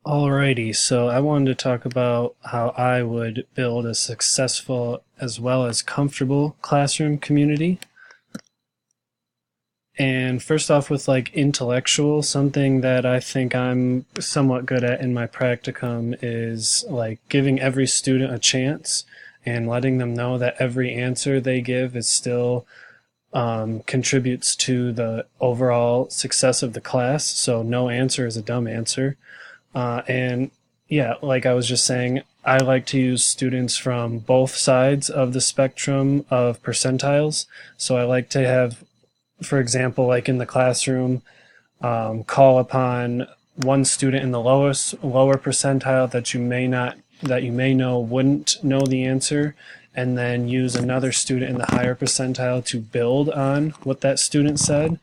Alrighty, so I wanted to talk about how I would build a successful as well as comfortable classroom community. And first off, with like intellectual, something that I think I'm somewhat good at in my practicum is like giving every student a chance and letting them know that every answer they give is still contributes to the overall success of the class. So no answer is a dumb answer. And yeah, like I was just saying, I like to use students from both sides of the spectrum of percentiles. So I like to have, for example, like in the classroom, call upon one student in the lower percentile that you may know wouldn't know the answer, and then use another student in the higher percentile to build on what that student said.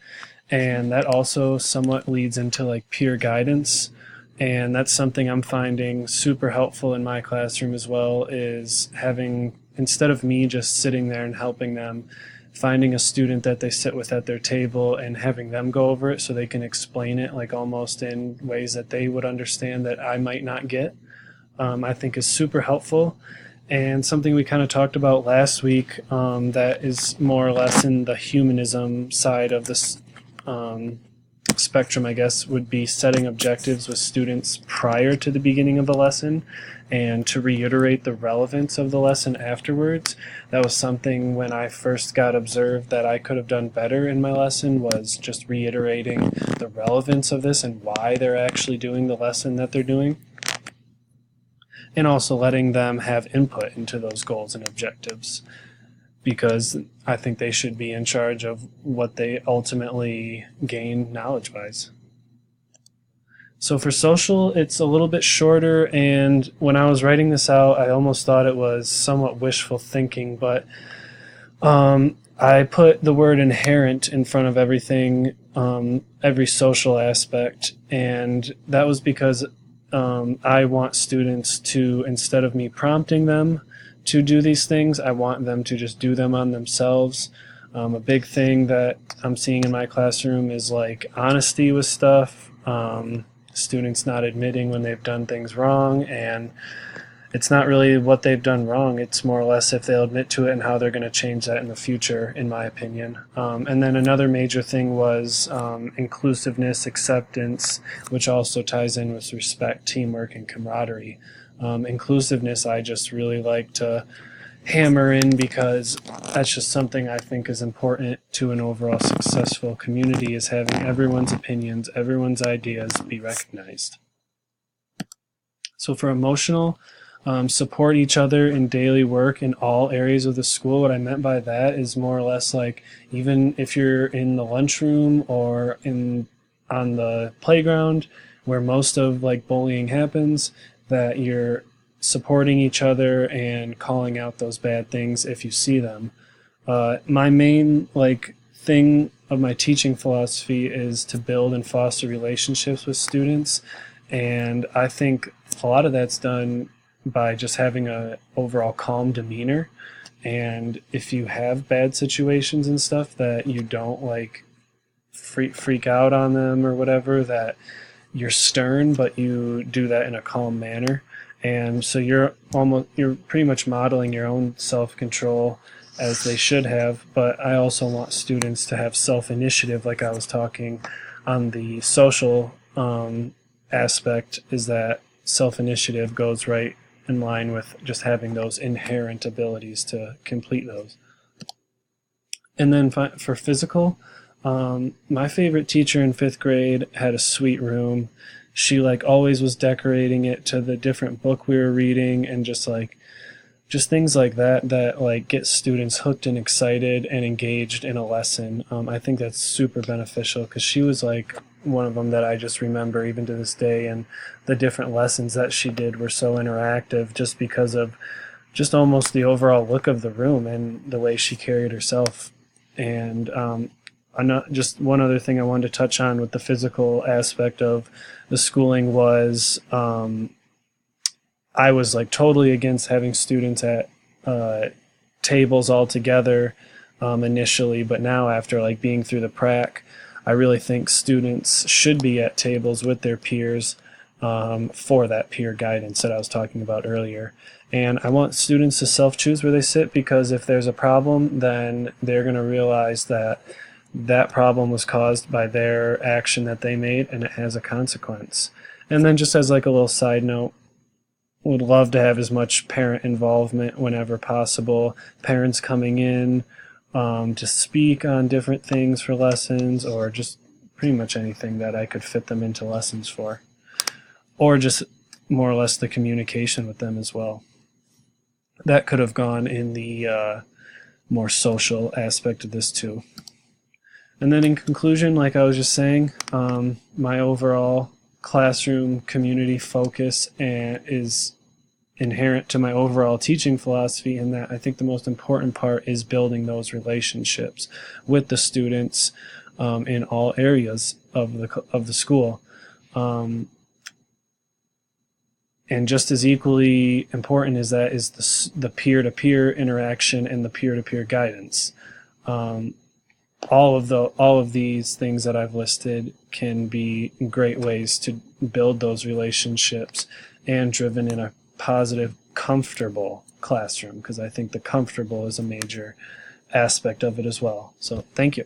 And that also somewhat leads into like peer guidance, and that's something I'm finding super helpful in my classroom as well, is having, instead of me just sitting there and helping them, finding a student that they sit with at their table and having them go over it so they can explain it like almost in ways that they would understand that I might not get. I think is super helpful. And something we kind of talked about last week, that is more or less in the humanism side of this spectrum, I guess, would be setting objectives with students prior to the beginning of the lesson and to reiterate the relevance of the lesson afterwards. That was something when I first got observed that I could have done better in my lesson, was just reiterating the relevance of this and why they're actually doing the lesson that they're doing, and also letting them have input into those goals and objectives, because I think they should be in charge of what they ultimately gain knowledge-wise. So for social, it's a little bit shorter, and when I was writing this out, I almost thought it was somewhat wishful thinking, but I put the word inherent in front of everything, every social aspect, and that was because I want students to, instead of me prompting them to do these things, I want them to just do them on themselves. A big thing that I'm seeing in my classroom is like honesty with stuff, students not admitting when they've done things wrong, and it's not really what they've done wrong, it's more or less if they'll admit to it and how they're going to change that in the future, in my opinion. And then another major thing was inclusiveness, acceptance, which also ties in with respect, teamwork, and camaraderie. Inclusiveness I just really like to hammer in because that's just something I think is important to an overall successful community, is having everyone's opinions, everyone's ideas be recognized. So for emotional, support each other in daily work in all areas of the school. What I meant by that is more or less like, even if you're in the lunchroom or on the playground where most of like bullying happens, that you're supporting each other and calling out those bad things if you see them. My main like thing of my teaching philosophy is to build and foster relationships with students, and I think a lot of that's done by just having a overall calm demeanor. And if you have bad situations and stuff, that you don't like freak out on them or whatever, that you're stern, but you do that in a calm manner. And so you're pretty much modeling your own self-control as they should have. But I also want students to have self-initiative, like I was talking on the social aspect, is that self-initiative goes right in line with just having those inherent abilities to complete those. And then for physical, my favorite teacher in 5th grade had a sweet room. She like always was decorating it to the different book we were reading, and just things like that like get students hooked and excited and engaged in a lesson. I think that's super beneficial, because she was like one of them that I just remember even to this day, and the different lessons that she did were so interactive just because of just almost the overall look of the room and the way she carried herself. And just one other thing I wanted to touch on with the physical aspect of the schooling was, I was like totally against having students at tables all together initially, but now after like being through the prac, I really think students should be at tables with their peers. for that peer guidance that I was talking about earlier. And I want students to self-choose where they sit, because if there's a problem, then they're going to realize that that problem was caused by their action that they made, and it has a consequence. And then just as like a little side note, would love to have as much parent involvement whenever possible. Parents coming in to speak on different things for lessons, or just pretty much anything that I could fit them into lessons for. Or just more or less the communication with them as well. That could have gone in the more social aspect of this too. And then in conclusion, like I was just saying, my overall classroom community focus is inherent to my overall teaching philosophy, in that I think the most important part is building those relationships with the students in all areas of the school. And just as equally important as that is the peer-to-peer interaction and the peer-to-peer guidance. All of these things that I've listed can be great ways to build those relationships, and driven in a positive, comfortable classroom, because I think the comfortable is a major aspect of it as well. So thank you.